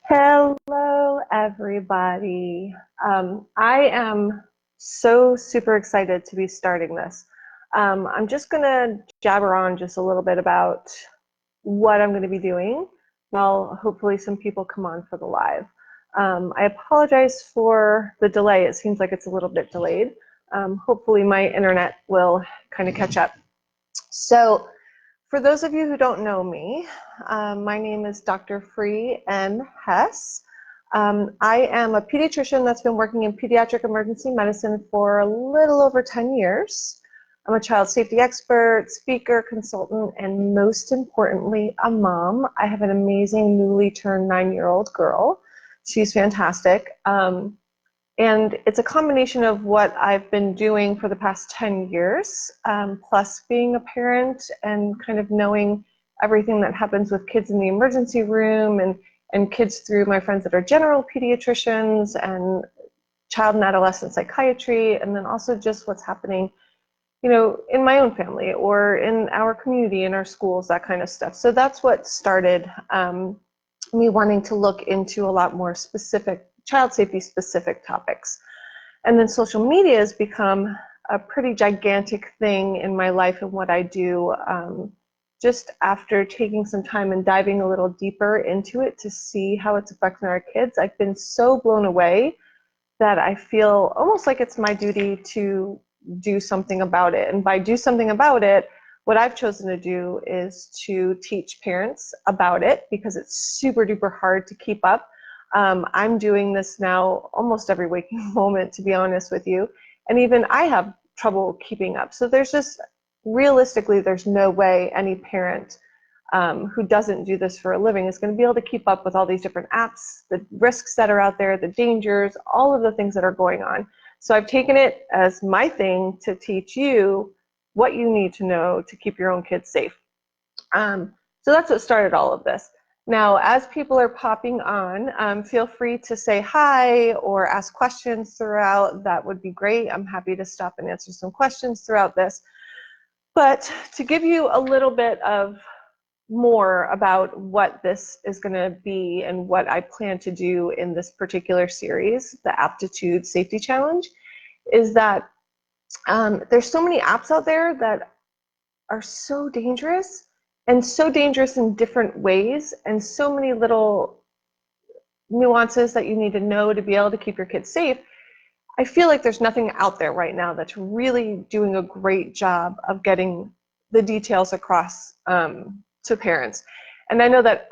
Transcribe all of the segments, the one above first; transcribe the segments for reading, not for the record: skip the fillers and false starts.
Hello, everybody. I am so super excited to be starting this. I'm just going to jabber on just a little bit about what I'm going to be doing. Well, hopefully some people come on for the live. I apologize for the delay. It seems like it's a little bit delayed. Hopefully my internet will kind of catch up. So for those of you who don't know me, my name is Dr. Free N. Hess. I am a pediatrician that's been working in pediatric emergency medicine for a little over 10 years. I'm a child safety expert, speaker, consultant, and most importantly, a mom. I have an amazing newly turned 9-year-old girl. She's fantastic. And it's a combination of what I've been doing for the past 10 years, plus being a parent and kind of knowing everything that happens with kids in the emergency room and kids through my friends that are general pediatricians and child and adolescent psychiatry, and then also just what's happening, in my own family or in our community, in our schools, that kind of stuff. So that's what started me wanting to look into a lot more specific child safety specific topics. And then social media has become a pretty gigantic thing in my life and what I do, just after taking some time and diving a little deeper into it to see how it's affecting our kids. I've been so blown away that I feel almost like it's my duty to do something about it. And by do something about it, what I've chosen to do is to teach parents about it because it's super duper hard to keep up. I'm doing this now almost every waking moment, to be honest with you. And even I have trouble keeping up. So realistically, there's no way any parent who doesn't do this for a living is going to be able to keep up with all these different apps, the risks that are out there, the dangers, all of the things that are going on. So I've taken it as my thing to teach you what you need to know to keep your own kids safe. So that's what started all of this. Now, as people are popping on, feel free to say hi or ask questions throughout. That would be great. I'm happy to stop and answer some questions throughout this. But to give you a little bit of more about what this is going to be and what I plan to do in this particular series, the APPtitude Safety Challenge, is that there's so many apps out there that are so dangerous in different ways, and so many little nuances that you need to know to be able to keep your kids safe. I feel like there's nothing out there right now that's really doing a great job of getting the details across to parents. And I know that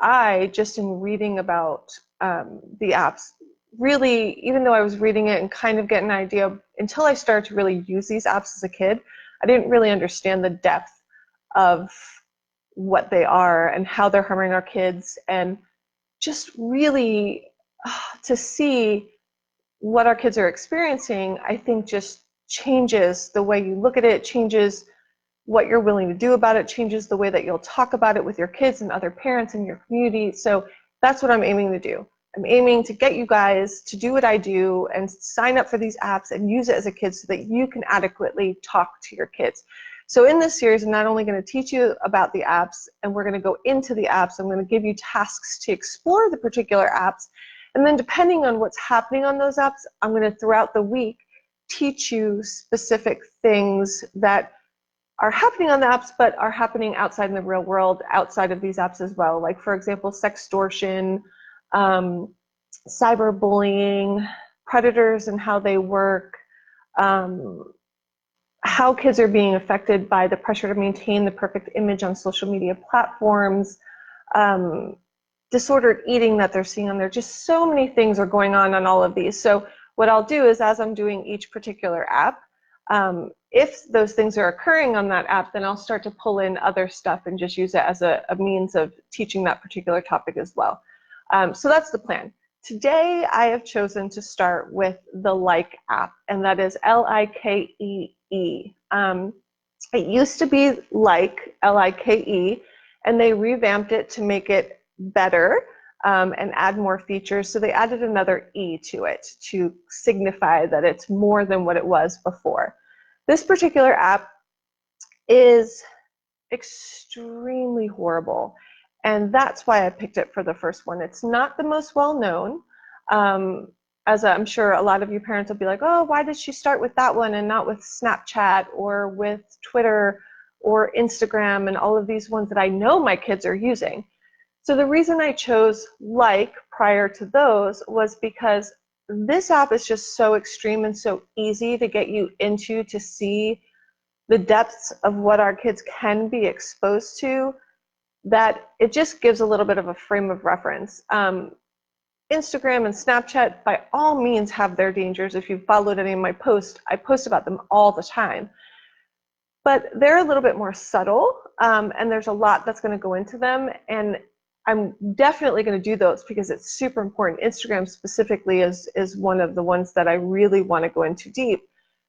just in reading about the apps, really, even though I was reading it and kind of getting an idea, until I started to really use these apps as a kid, I didn't really understand the depth of what they are and how they're harming our kids, and just really to see what our kids are experiencing, I think just changes the way you look at it, changes what you're willing to do about it, changes the way that you'll talk about it with your kids and other parents in your community. So that's what I'm aiming to do. I'm aiming to get you guys to do what I do and sign up for these apps and use it as a kid so that you can adequately talk to your kids. So in this series, I'm not only going to teach you about the apps, and we're going to go into the apps, I'm going to give you tasks to explore the particular apps. And then depending on what's happening on those apps, I'm going to, throughout the week, teach you specific things that are happening on the apps, but are happening outside in the real world, outside of these apps as well. Like, for example, sextortion, cyberbullying, predators and how they work, how kids are being affected by the pressure to maintain the perfect image on social media platforms, disordered eating that they're seeing on there. Just so many things are going on all of these. So what I'll do is, as I'm doing each particular app, if those things are occurring on that app, then I'll start to pull in other stuff and just use it as a means of teaching that particular topic as well. So that's the plan. Today, I have chosen to start with the Like app, and that is Likee. It used to be Like, Like, and they revamped it to make it better and add more features. So they added another E to it to signify that it's more than what it was before. This particular app is extremely horrible. And that's why I picked it for the first one. It's not the most well known. As I'm sure a lot of you parents will be like, oh, why did she start with that one and not with Snapchat or with Twitter or Instagram and all of these ones that I know my kids are using? So the reason I chose Like prior to those was because this app is just so extreme and so easy to get you into, to see the depths of what our kids can be exposed to, that it just gives a little bit of a frame of reference. Instagram and Snapchat, by all means, have their dangers. If you've followed any of my posts, I post about them all the time. But they're a little bit more subtle, and there's a lot that's going to go into them. And I'm definitely going to do those because it's super important. Instagram specifically is one of the ones that I really want to go into deep.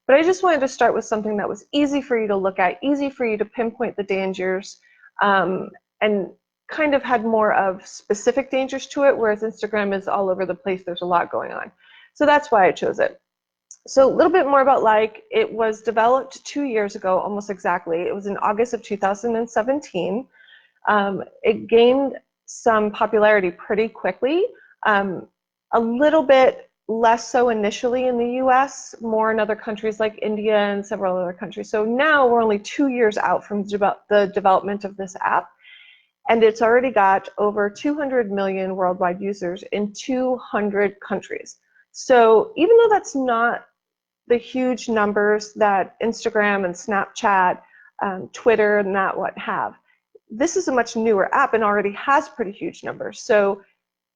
But I just wanted to start with something that was easy for you to look at, easy for you to pinpoint the dangers, and kind of had more of specific dangers to it, whereas Instagram is all over the place. There's a lot going on. So that's why I chose it. So a little bit more about Like. It was developed 2 years ago, almost exactly. It was in August of 2017. It gained some popularity pretty quickly, a little bit less so initially in the US, more in other countries like India and several other countries. So now we're only 2 years out from the development of this app, and it's already got over 200 million worldwide users in 200 countries. So even though that's not the huge numbers that Instagram and Snapchat, Twitter, and that what have, this is a much newer app and already has pretty huge numbers. So,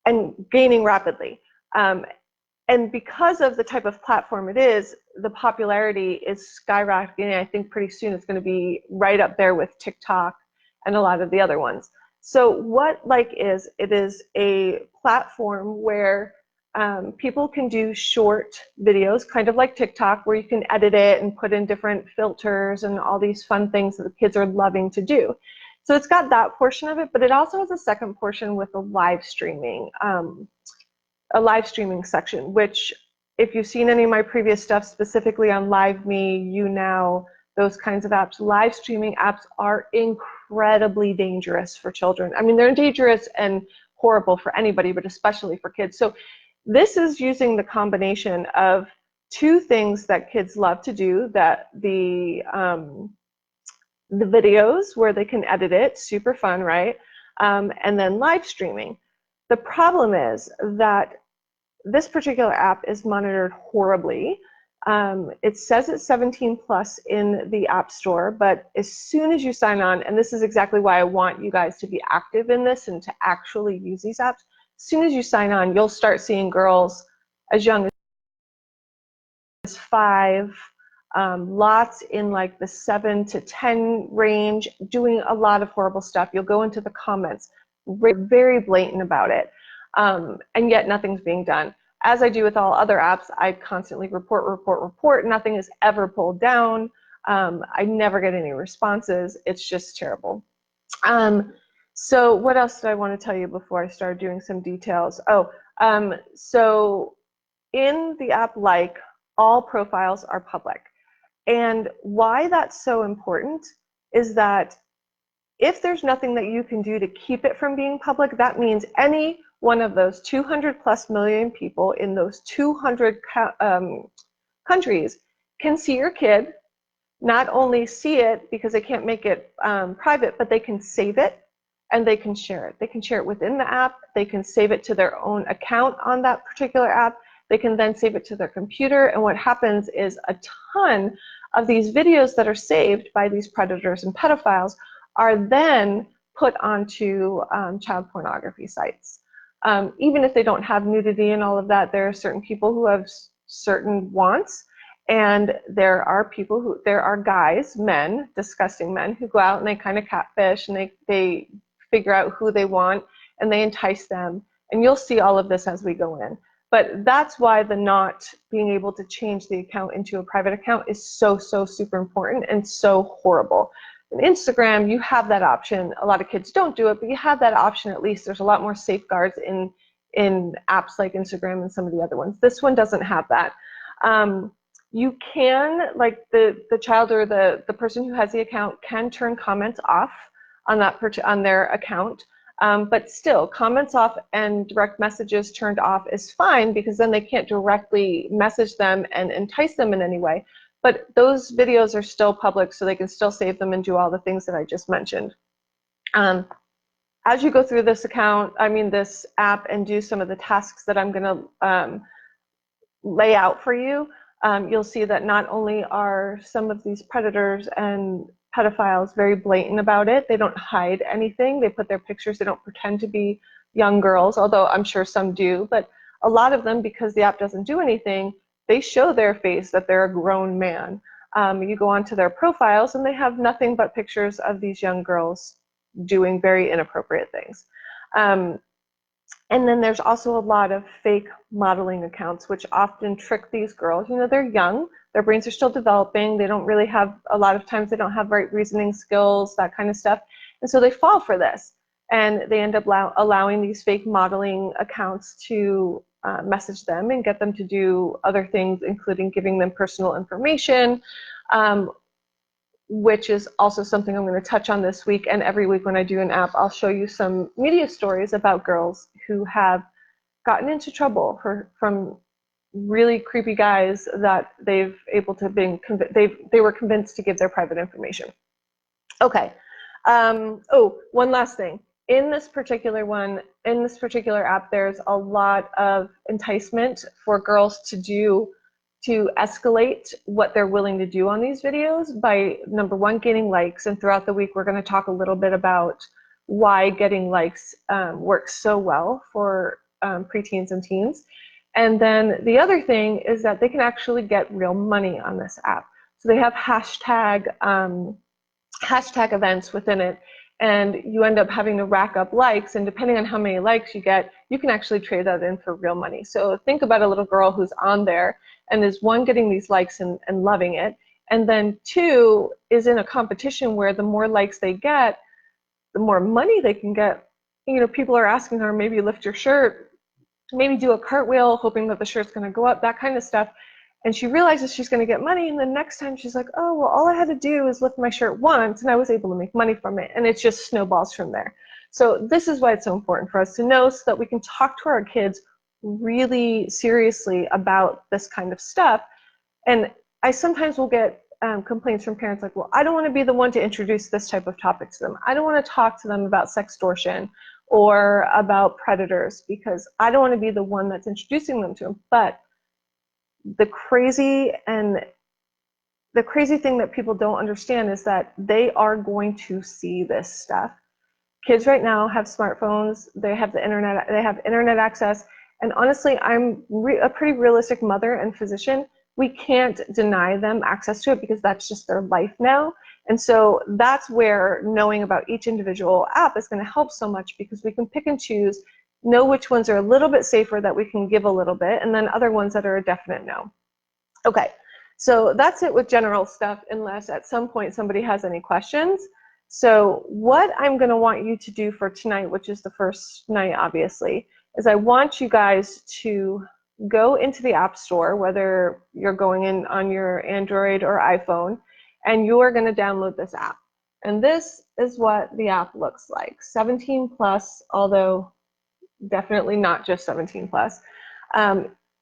and gaining rapidly. And because of the type of platform it is, the popularity is skyrocketing. I think pretty soon it's going to be right up there with TikTok and a lot of the other ones. So what Like is, it is a platform where people can do short videos, kind of like TikTok, where you can edit it and put in different filters and all these fun things that the kids are loving to do. So it's got that portion of it, but it also has a second portion with a live streaming section, which if you've seen any of my previous stuff, specifically on LiveMe, YouNow, those kinds of apps, live streaming apps are incredibly dangerous for children. I mean, they're dangerous and horrible for anybody, but especially for kids. So this is using the combination of two things that kids love to do, that the videos where they can edit it, super fun, right? And then live streaming. The problem is that this particular app is monitored horribly. It says it's 17 plus in the App Store, but as soon as you sign on, and this is exactly why I want you guys to be active in this and to actually use these apps, as soon as you sign on, you'll start seeing girls as young as 5, lots in like the 7 to 10 range, doing a lot of horrible stuff. You'll go into the comments, very blatant about it, and yet nothing's being done. As I do with all other apps, I constantly report. Nothing is ever pulled down. I never get any responses. It's just terrible. So what else did I want to tell you before I started doing some details? So in the app Like, all profiles are public. And why that's so important is that if there's nothing that you can do to keep it from being public, that means any one of those 200 plus million people in those 200 countries can see your kid, not only see it because they can't make it private, but they can save it and they can share it. They can share it within the app. They can save it to their own account on that particular app. They can then save it to their computer. And what happens is a ton of these videos that are saved by these predators and pedophiles are then put onto child pornography sites. Even if they don't have nudity and all of that, there are certain people who have certain wants, and there are guys, men, disgusting men, who go out and they kind of catfish and they figure out who they want and they entice them. And you'll see all of this as we go in. But that's why the not being able to change the account into a private account is so super important and so horrible. In Instagram, you have that option. A lot of kids don't do it, but you have that option at least. There's a lot more safeguards in apps like Instagram and some of the other ones. This one doesn't have that. You can, like the child or the person who has the account can turn comments off on their account. But still, comments off and direct messages turned off is fine, because then they can't directly message them and entice them in any way. But those videos are still public, so they can still save them and do all the things that I just mentioned. As you go through this this app, and do some of the tasks that I'm going to lay out for you, you'll see that not only are some of these predators and pedophiles very blatant about it, they don't hide anything. They put their pictures, they don't pretend to be young girls, although I'm sure some do, but a lot of them, because the app doesn't do anything, they show their face that they're a grown man. You go onto their profiles and they have nothing but pictures of these young girls doing very inappropriate things. And then there's also a lot of fake modeling accounts, which often trick these girls. You know, they're young, their brains are still developing, they don't really have, a lot of times they don't have right reasoning skills, that kind of stuff. And so they fall for this. And they end up allowing these fake modeling accounts to message them and get them to do other things, including giving them personal information, which is also something I'm going to touch on this week. And every week when I do an app, I'll show you some media stories about girls who have gotten into trouble from really creepy guys that they were convinced to give their private information. Okay. One last thing. In this particular app, there's a lot of enticement for girls to escalate what they're willing to do on these videos by, number one, gaining likes. And throughout the week, we're going to talk a little bit about why getting likes works so well for preteens and teens. And then the other thing is that they can actually get real money on this app. So they have hashtag events within it, and you end up having to rack up likes, and depending on how many likes you get, you can actually trade that in for real money. So think about a little girl who's on there and is, one, getting these likes and loving it, and then two, is in a competition where the more likes they get, the more money they can get. You know, people are asking her, maybe lift your shirt, maybe do a cartwheel, hoping that the shirt's going to go up, that kind of stuff. And she realizes she's going to get money, and the next time she's like, oh, well, all I had to do is lift my shirt once, and I was able to make money from it. And it just snowballs from there. So this is why it's so important for us to know, so that we can talk to our kids really seriously about this kind of stuff. And I sometimes will get complaints from parents like, well, I don't want to be the one to introduce this type of topic to them. I don't want to talk to them about sextortion or about predators, because I don't want to be the one that's introducing them to them. But the crazy thing that people don't understand is that they are going to see this stuff. Kids right now have smartphones, they have the internet, they have internet access, and honestly, I'm a pretty realistic mother and physician. We can't deny them access to it, because that's just their life now. And so that's where knowing about each individual app is going to help so much, because we can pick and choose, know which ones are a little bit safer that we can give a little bit, and then other ones that are a definite no. Okay, so that's it with general stuff, unless at some point somebody has any questions. So what I'm going to want you to do for tonight, which is the first night obviously, is I want you guys to go into the App Store, whether you're going in on your Android or iPhone, and you're going to download this app. And this is what the app looks like. 17 plus, although definitely not just 17 plus.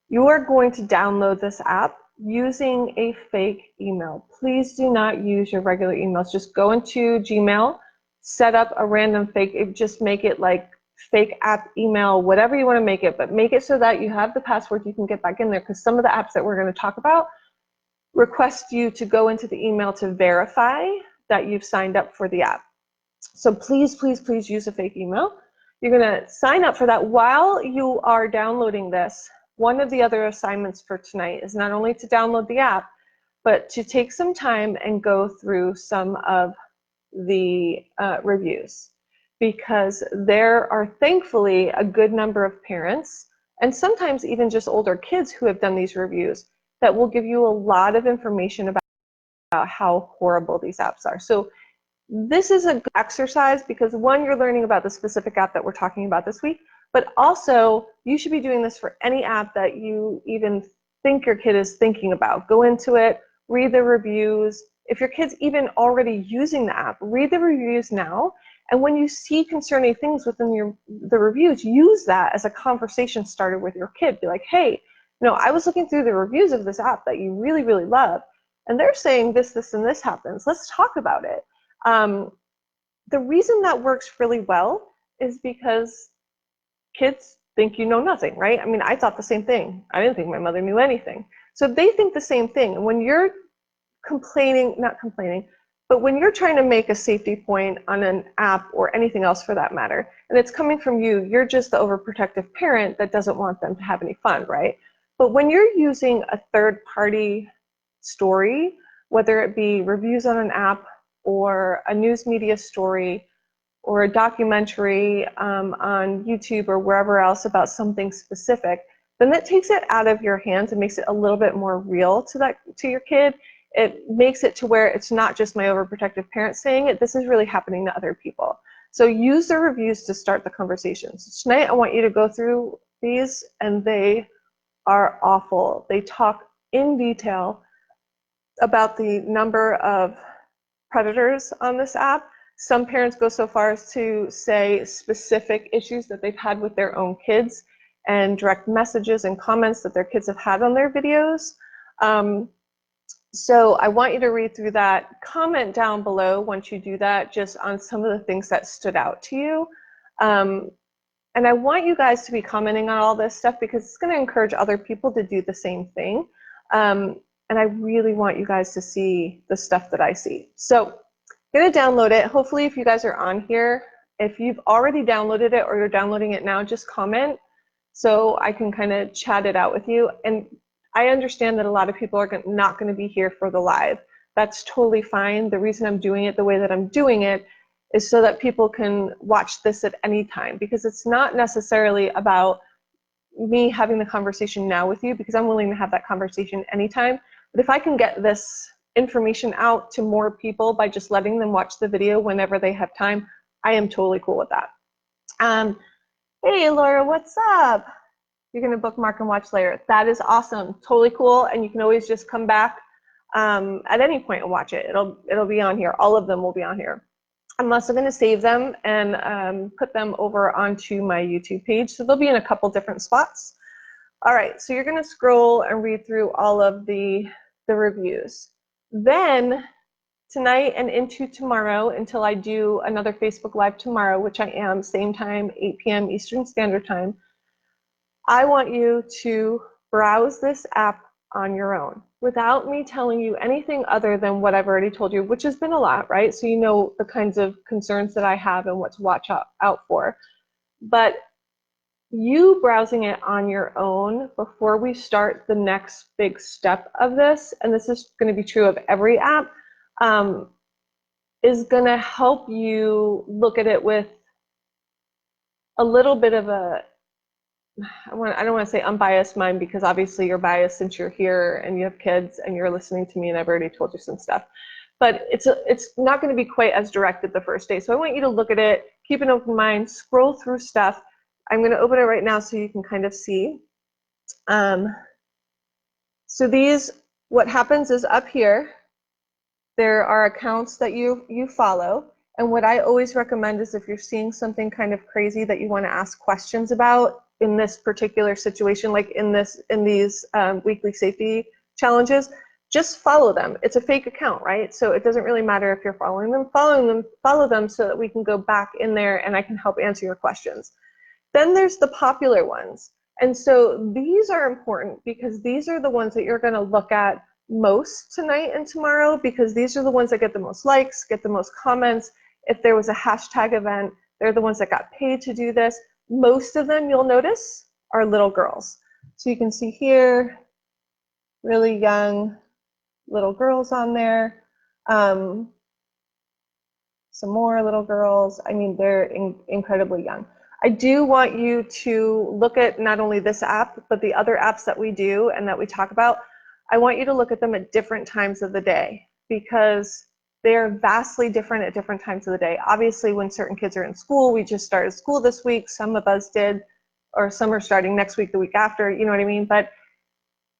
You are going to download this app using a fake email. Please do not use your regular emails. Just go into Gmail, set up a random fake, just make it like fake app email, whatever you want to make it, but make it so that you have the password, you can get back in there, because some of the apps that we're going to talk about request you to go into the email to verify that you've signed up for the app. So please, please, please use a fake email. You're going to sign up for that. While you are downloading this, one of the other assignments for tonight is not only to download the app, but to take some time and go through some of the reviews, because there are thankfully a good number of parents, and sometimes even just older kids, who have done these reviews that will give you a lot of information about how horrible these apps are. So this is a good exercise, because one, you're learning about the specific app that we're talking about this week, but also you should be doing this for any app that you even think your kid is thinking about. Go into it, read the reviews. If your kid's even already using the app, read the reviews now, And when you see concerning things within the reviews, use that as a conversation starter with your kid. Be like, hey, I was looking through the reviews of this app that you really, really love, and they're saying this, this, and this happens. Let's talk about it. The reason that works really well is because kids think you know nothing, right? I mean, I thought the same thing. I didn't think my mother knew anything. So they think the same thing. And when you're not complaining, but when you're trying to make a safety point on an app or anything else for that matter, and it's coming from you, you're just the overprotective parent that doesn't want them to have any fun, right? But when you're using a third-party story, whether it be reviews on an app or a news media story or a documentary on YouTube or wherever else about something specific, then that takes it out of your hands and makes it a little bit more real to your kid. It makes it to where it's not just my overprotective parent saying it. This is really happening to other people. So use the reviews to start the conversations. Tonight, I want you to go through these, and they are awful. They talk in detail about the number of predators on this app. Some parents go so far as to say specific issues that they've had with their own kids and direct messages and comments that their kids have had on their videos. So I want you to read through that. Comment down below once you do that, just on some of the things that stood out to you. And I want you guys to be commenting on all this stuff because it's going to encourage other people to do the same thing. And I really want you guys to see the stuff that I see. So I'm going to download it. Hopefully, if you guys are on here, if you've already downloaded it or you're downloading it now, just comment so I can kind of chat it out with you. And I understand that a lot of people are not going to be here for the live. That's totally fine. The reason I'm doing it the way that I'm doing it is so that people can watch this at any time, because it's not necessarily about me having the conversation now with you, because I'm willing to have that conversation anytime. But if I can get this information out to more people by just letting them watch the video whenever they have time, I am totally cool with that. Hey, Laura, what's up? You're going to bookmark and watch later. That is awesome. Totally cool. And you can always just come back at any point and watch it. It'll be on here. All of them will be on here. I'm also going to save them and put them over onto my YouTube page. So they'll be in a couple different spots. All right, so you're going to scroll and read through all of the reviews. Then tonight and into tomorrow, until I do another Facebook Live tomorrow, which I am, same time, 8 p.m. Eastern Standard Time, I want you to browse this app on your own without me telling you anything other than what I've already told you, which has been a lot, right? So you know the kinds of concerns that I have and what to watch out for. But you browsing it on your own before we start the next big step of this, and this is going to be true of every app, is going to help you look at it with a little bit of a, I don't want to say unbiased mind, because obviously you're biased since you're here and you have kids and you're listening to me and I've already told you some stuff. But it's not going to be quite as directed the first day. So I want you to look at it, keep an open mind, scroll through stuff. I'm going to open it right now so you can kind of see. So these, what happens is up here, there are accounts that you follow. And what I always recommend is if you're seeing something kind of crazy that you want to ask questions about in this particular situation, like in these weekly safety challenges, just follow them. It's a fake account, right? So it doesn't really matter if you're following them. Follow them so that we can go back in there and I can help answer your questions. Then there's the popular ones. And so these are important because these are the ones that you're going to look at most tonight and tomorrow, because these are the ones that get the most likes, get the most comments. If there was a hashtag event, they're the ones that got paid to do this. Most of them, you'll notice, are little girls. So you can see here, really young little girls on there. Some more little girls. I mean, they're incredibly young. I do want you to look at not only this app, but the other apps that we do and that we talk about. I want you to look at them at different times of the day, because they are vastly different at different times of the day. Obviously, when certain kids are in school, we just started school this week. Some of us did, or some are starting next week, the week after, you know what I mean? But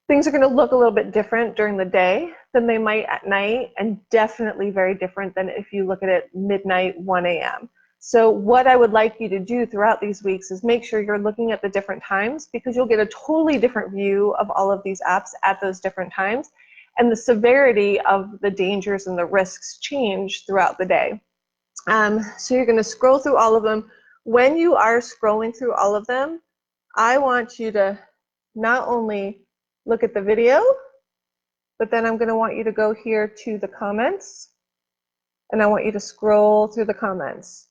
things are going to look a little bit different during the day than they might at night, and definitely very different than if you look at it midnight, 1 a.m. So what I would like you to do throughout these weeks is make sure you're looking at the different times, because you'll get a totally different view of all of these apps at those different times. And the severity of the dangers and the risks change throughout the day. So you're going to scroll through all of them. When you are scrolling through all of them, I want you to not only look at the video, but then I'm going to want you to go here to the comments, and I want you to scroll through the comments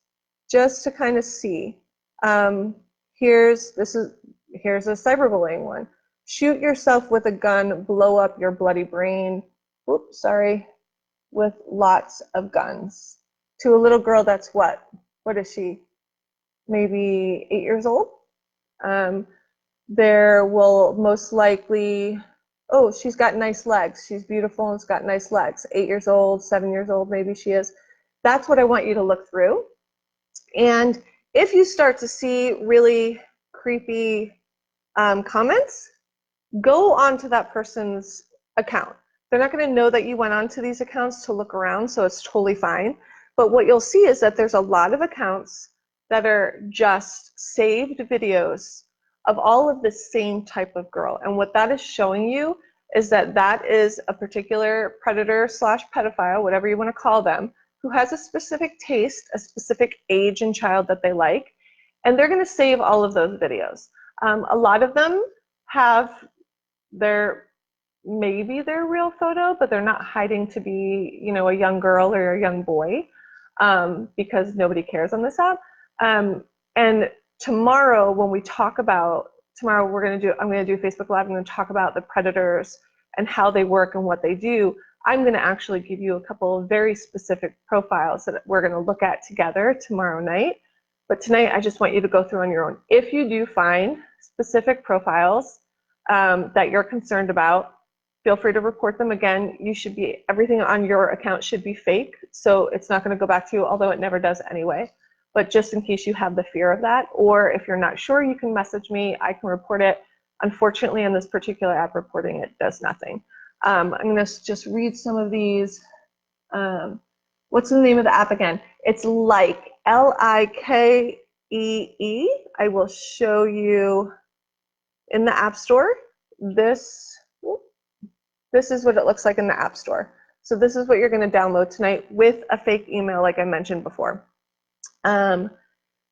just to kind of see. Here's a cyberbullying one. Shoot yourself with a gun, blow up your bloody brain. Oops, sorry. With lots of guns. To a little girl that's what? What is she? Maybe 8 years old? There will most likely, oh, she's got nice legs. She's beautiful and has got nice legs. 8 years old, 7 years old, maybe she is. That's what I want you to look through. And if you start to see really creepy comments, go onto that person's account. They're not going to know that you went onto these accounts to look around, so it's totally fine. But what you'll see is that there's a lot of accounts that are just saved videos of all of the same type of girl. And what that is showing you is that that is a particular predator slash pedophile, whatever you want to call them, who has a specific taste, a specific age and child that they like, and they're going to save all of those videos. A lot of them have maybe their real photo, but they're not hiding to be, you know, a young girl or a young boy, because nobody cares on this app. And tomorrow, when we talk about, I'm going to do Facebook Live. I'm going to talk about the predators and how they work and what they do. I'm going to actually give you a couple of very specific profiles that we're going to look at together tomorrow night. But tonight, I just want you to go through on your own. If you do find specific profiles that you're concerned about, feel free to report them. Again, everything on your account should be fake, so it's not going to go back to you, although it never does anyway. But just in case you have the fear of that, or if you're not sure, you can message me. I can report it. Unfortunately, on this particular app, reporting it does nothing. I'm going to just read some of these. What's the name of the app again? It's Likee, Likee. I will show you in the App Store. This is what it looks like in the App Store. So this is what you're going to download tonight with a fake email, like I mentioned before.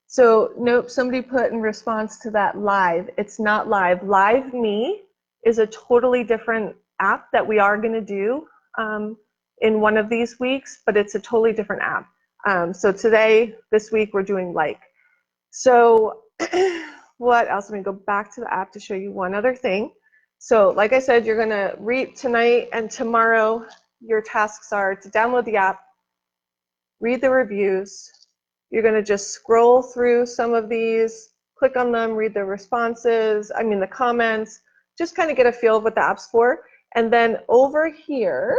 So nope, somebody put in response to that Live. It's not Live. Live Me is a totally different app that we are going to do in one of these weeks, but it's a totally different app. So this week, we're doing Likee. So what else? Let me go back to the app to show you one other thing. So like I said, you're going to read tonight and tomorrow. Your tasks are to download the app, read the reviews. You're going to just scroll through some of these, click on them, read the responses, the comments, just kind of get a feel of what the app's for. And then over here,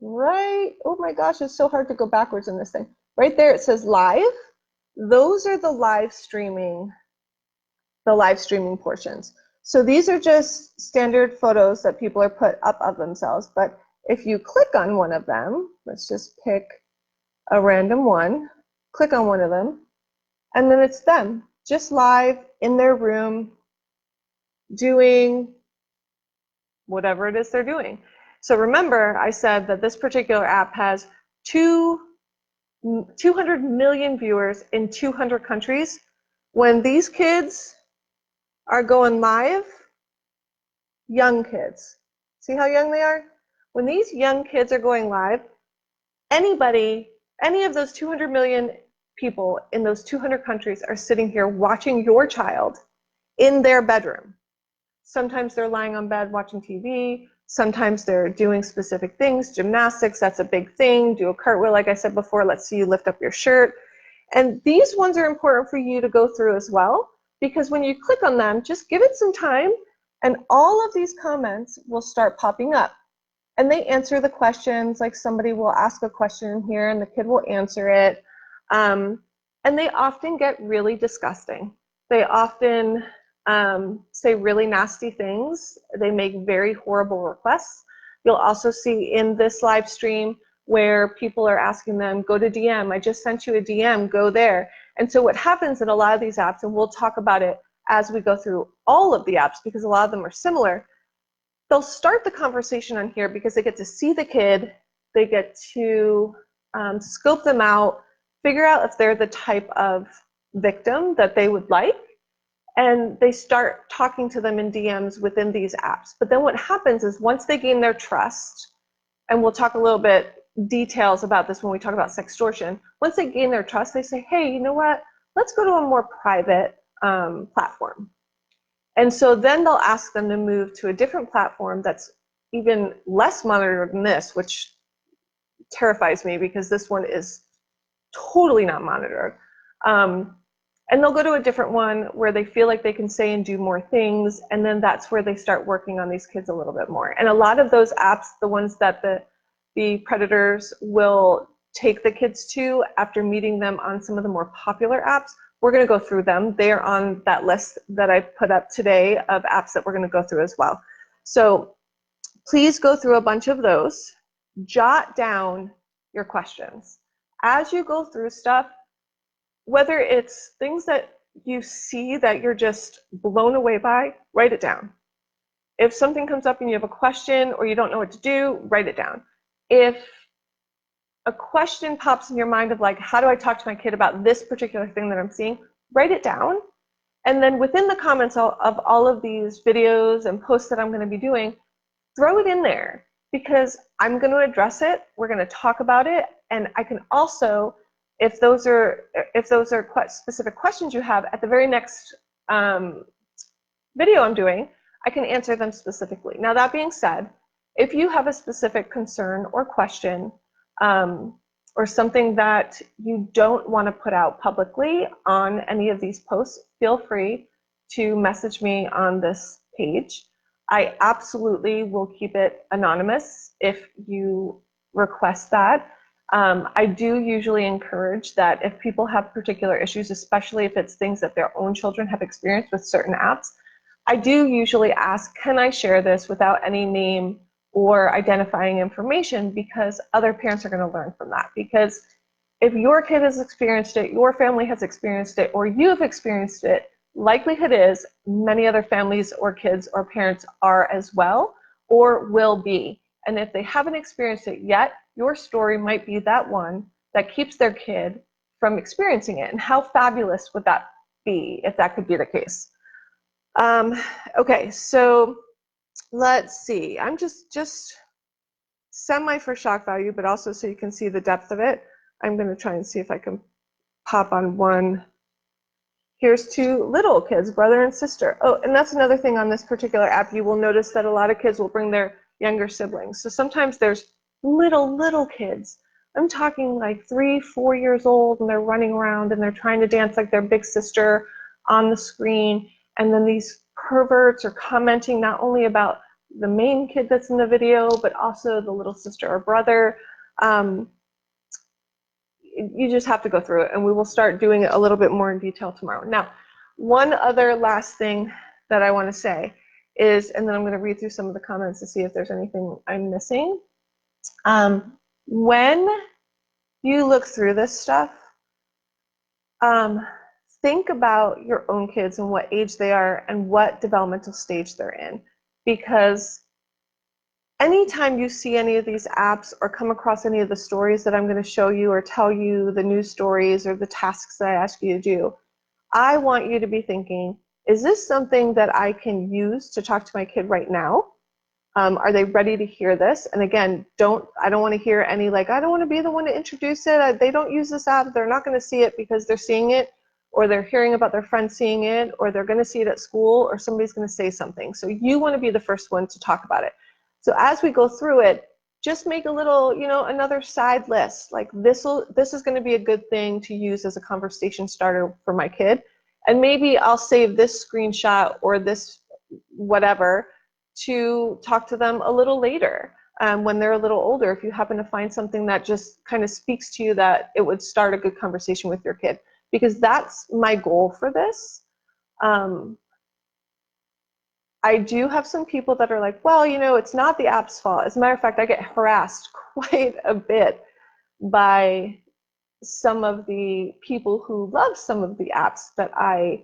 oh my gosh, it's so hard to go backwards in this thing. Right there, it says live. Those are the live streaming portions. So these are just standard photos that people are put up of themselves. But if you click on one of them, let's just pick a random one, click on one of them, and then it's them just live in their room doing whatever it is they're doing. So remember, I said that this particular app has 200 million viewers in 200 countries. When these kids are going live, young kids, see how young they are? When these young kids are going live, any of those 200 million people in those 200 countries are sitting here watching your child in their bedroom. Sometimes they're lying on bed watching TV. Sometimes they're doing specific things, gymnastics, that's a big thing. Do a cartwheel, like I said before, let's see you lift up your shirt. And these ones are important for you to go through as well, because when you click on them, just give it some time, and all of these comments will start popping up. And they answer the questions, like somebody will ask a question here and the kid will answer it. And they often get really disgusting. They often say really nasty things. They make very horrible requests. You'll also see in this live stream where people are asking them, go to DM, I just sent you a DM, go there. And so what happens in a lot of these apps, and we'll talk about it as we go through all of the apps because a lot of them are similar, they'll start the conversation on here because they get to see the kid, they get to scope them out, figure out if they're the type of victim that they would like, and they start talking to them in DMs within these apps. But then what happens is once they gain their trust, and we'll talk a little bit details about this when we talk about sextortion, once they gain their trust, they say, hey, you know what, let's go to a more private platform. And so then they'll ask them to move to a different platform that's even less monitored than this, which terrifies me because this one is totally not monitored. And they'll go to a different one where they feel like they can say and do more things, and then that's where they start working on these kids a little bit more. And a lot of those apps, the ones that the predators will take the kids to after meeting them on some of the more popular apps, we're going to go through them. They are on that list that I put up today of apps that we're going to go through as well. So please go through a bunch of those. Jot down your questions. As you go through stuff, whether it's things that you see that you're just blown away by, write it down. If something comes up and you have a question or you don't know what to do, write it down. If a question pops in your mind of like, how do I talk to my kid about this particular thing that I'm seeing, write it down. And then within the comments of all of these videos and posts that I'm going to be doing, throw it in there because I'm going to address it. We're going to talk about it. And I can also, if those are specific questions you have, at the very next video I'm doing, I can answer them specifically. Now, that being said, if you have a specific concern or question or something that you don't want to put out publicly on any of these posts, feel free to message me on this page. I absolutely will keep it anonymous if you request that. I do usually encourage that if people have particular issues, especially if it's things that their own children have experienced with certain apps, I do usually ask, can I share this without any name or identifying information, because other parents are going to learn from that. Because if your kid has experienced it, your family has experienced it, or you've experienced it, likelihood is many other families or kids or parents are as well or will be. And if they haven't experienced it yet, your story might be that one that keeps their kid from experiencing it. And how fabulous would that be if that could be the case? Okay, so let's see. I'm just semi for shock value, but also so you can see the depth of it. I'm going to try and see if I can pop on one. Here's two little kids, brother and sister. Oh, and that's another thing on this particular app. You will notice that a lot of kids will bring their younger siblings. So sometimes there's little kids. I'm talking like 3-4 years old, and they're running around and they're trying to dance like their big sister on the screen. And then these perverts are commenting not only about the main kid that's in the video, but also the little sister or brother. You just have to go through it, and we will start doing it a little bit more in detail tomorrow. Now, one other last thing that I want to say is, and then I'm going to read through some of the comments to see if there's anything I'm missing. When you look through this stuff, think about your own kids and what age they are and what developmental stage they're in. Because anytime you see any of these apps or come across any of the stories that I'm going to show you or tell you, the news stories or the tasks that I ask you to do, I want you to be thinking, is this something that I can use to talk to my kid right now? Are they ready to hear this? And again, I don't want to hear any like, I don't want to be the one to introduce it. They don't use this app. They're not going to see it because they're seeing it, or they're hearing about their friends seeing it, or they're going to see it at school, or somebody's going to say something. So you want to be the first one to talk about it. So as we go through it, just make a little, another side list. Like this is going to be a good thing to use as a conversation starter for my kid. And maybe I'll save this screenshot or this whatever to talk to them a little later when they're a little older, if you happen to find something that just kind of speaks to you that it would start a good conversation with your kid. Because that's my goal for this. I do have some people that are like, well, it's not the app's fault. As a matter of fact, I get harassed quite a bit by some of the people who love some of the apps that I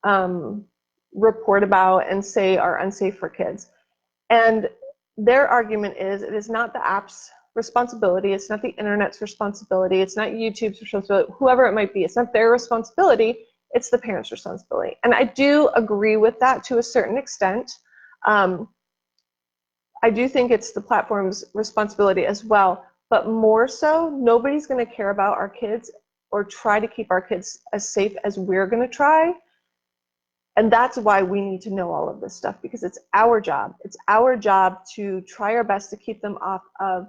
um, report about and say are unsafe for kids. And their argument is it is not the app's responsibility. It's not the internet's responsibility. It's not YouTube's responsibility, whoever it might be. It's not their responsibility. It's the parents' responsibility. And I do agree with that to a certain extent. Um, I do think it's the platform's responsibility as well, but more so, nobody's going to care about our kids or try to keep our kids as safe as we're going to try. And that's why we need to know all of this stuff, because it's our job. It's our job to try our best to keep them off of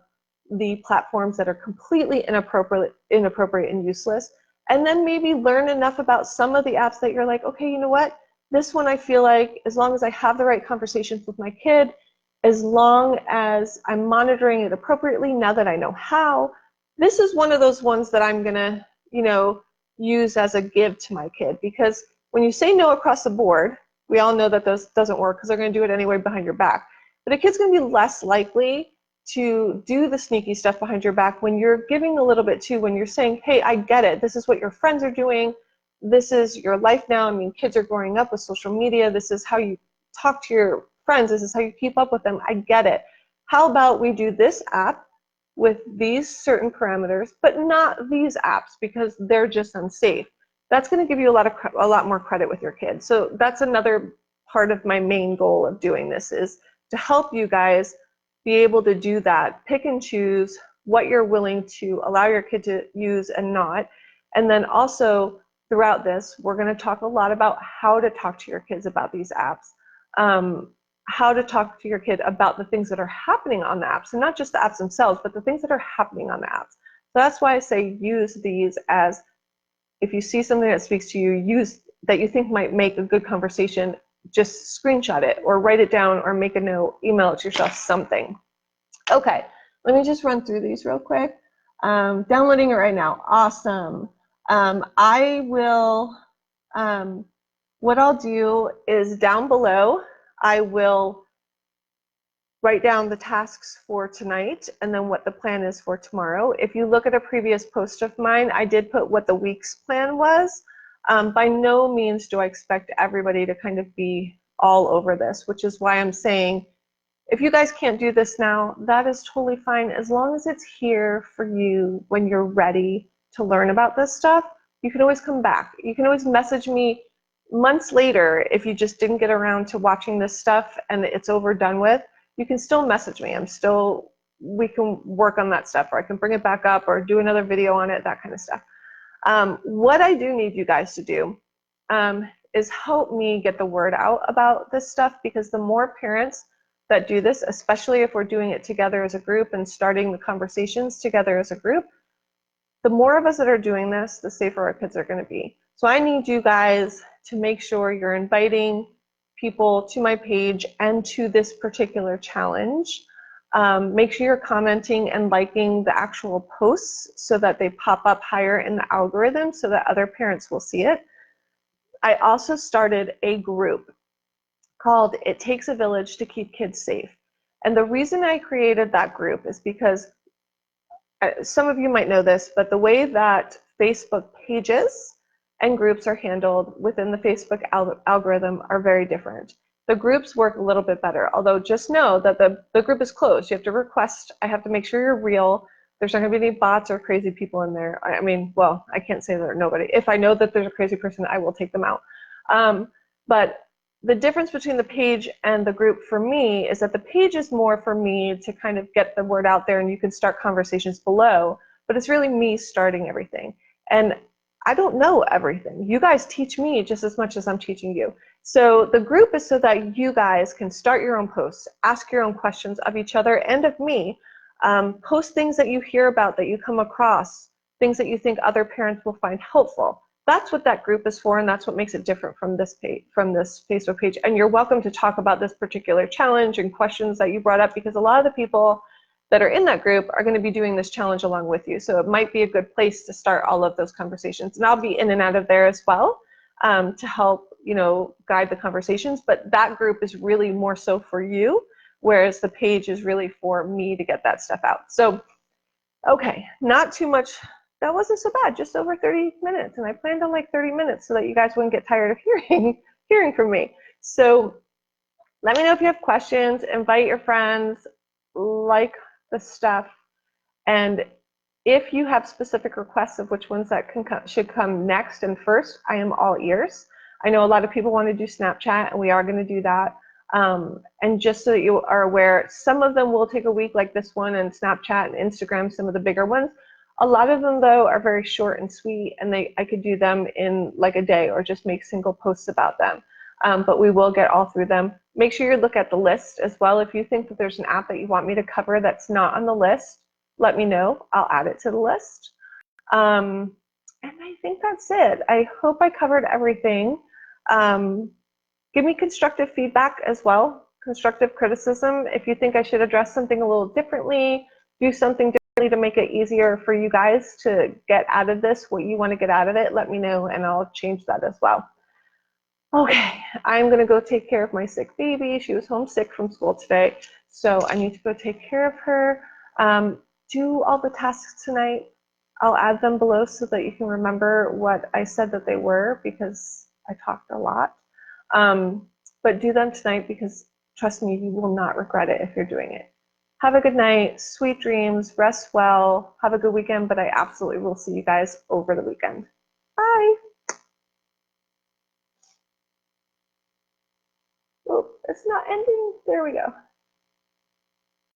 the platforms that are completely inappropriate and useless. And then maybe learn enough about some of the apps that you're like, okay, you know what? This one I feel like, as long as I have the right conversations with my kid, as long as I'm monitoring it appropriately, now that I know how, this is one of those ones that I'm gonna, use as a give to my kid. Because when you say no across the board, we all know that this doesn't work because they're gonna do it anyway behind your back. But a kid's gonna be less likely to do the sneaky stuff behind your back when you're giving a little bit too, when you're saying, hey, I get it. This is what your friends are doing. This is your life now. I mean, kids are growing up with social media. This is how you talk to your friends. This is how you keep up with them. I get it. How about we do this app with these certain parameters, but not these apps because they're just unsafe? That's going to give you a lot more credit with your kids. So that's another part of my main goal of doing this, is to help you guys be able to do that, pick and choose what you're willing to allow your kid to use and not. And then also throughout this, we're going to talk a lot about how to talk to your kids about these apps, how to talk to your kid about the things that are happening on the apps, and not just the apps themselves, but the things that are happening on the apps. So that's why I say use these as, if you see something that speaks to you, use that you think might make a good conversation, just screenshot it or write it down or make a note, email it to yourself, something. Okay, let me just run through these real quick. Downloading it right now. Awesome. I will, what I'll do is down below, I will write down the tasks for tonight and then what the plan is for tomorrow. If you look at a previous post of mine, I did put what the week's plan was. By no means do I expect everybody to kind of be all over this, which is why I'm saying, if you guys can't do this now, that is totally fine. As long as it's here for you when you're ready to learn about this stuff, you can always come back. You can always message me months later if you just didn't get around to watching this stuff and it's over, done with. You can still message me. We can work on that stuff, or I can bring it back up or do another video on it, that kind of stuff. What I do need you guys to do is help me get the word out about this stuff, because the more parents that do this, especially if we're doing it together as a group and starting the conversations together as a group, the more of us that are doing this, the safer our kids are going to be. So I need you guys to make sure you're inviting people to my page and to this particular challenge. Make sure you're commenting and liking the actual posts so that they pop up higher in the algorithm so that other parents will see it. I also started a group called It Takes a Village to Keep Kids Safe. And the reason I created that group is because some of you might know this, but the way that Facebook pages and groups are handled within the Facebook algorithm are very different. The groups work a little bit better, although just know that the group is closed. You have to request. I have to make sure you're real. There's not going to be any bots or crazy people in there. I mean, well, I can't say there's nobody. If I know that there's a crazy person, I will take them out. But the difference between the page and the group for me is that the page is more for me to kind of get the word out there and you can start conversations below, but it's really me starting everything. And I don't know everything. You guys teach me just as much as I'm teaching you. So the group is so that you guys can start your own posts, ask your own questions of each other and of me, post things that you hear about, that you come across, things that you think other parents will find helpful. That's what that group is for, and that's what makes it different from this page, from this Facebook page. And you're welcome to talk about this particular challenge and questions that you brought up, because a lot of the people that are in that group are going to be doing this challenge along with you. So it might be a good place to start all of those conversations. And I'll be in and out of there as well. to help, guide the conversations. But that group is really more so for you, whereas the page is really for me to get that stuff out. So, okay, not too much. That wasn't so bad, just over 30 minutes. And I planned on like 30 minutes so that you guys wouldn't get tired of hearing from me. So let me know if you have questions, invite your friends, like the stuff. And if you have specific requests of which ones that should come next and first, I am all ears. I know a lot of people want to do Snapchat, and we are going to do that. And just so that you are aware, some of them will take a week, like this one, and Snapchat and Instagram, some of the bigger ones. A lot of them, though, are very short and sweet, and I could do them in like a day or just make single posts about them. But we will get all through them. Make sure you look at the list as well. If you think that there's an app that you want me to cover that's not on the list, let me know. I'll add it to the list. And I think that's it. I hope I covered everything. Give me constructive feedback as well, constructive criticism. If you think I should address something a little differently, do something differently to make it easier for you guys to get out of this, what you want to get out of it, let me know and I'll change that as well. Okay, I'm going to go take care of my sick baby. She was homesick from school today, so I need to go take care of her. Do all the tasks tonight. I'll add them below so that you can remember what I said that they were, because I talked a lot. But do them tonight, because trust me, you will not regret it if you're doing it. Have a good night, sweet dreams, rest well, have a good weekend, but I absolutely will see you guys over the weekend. Bye. Oh, it's not ending. There we go.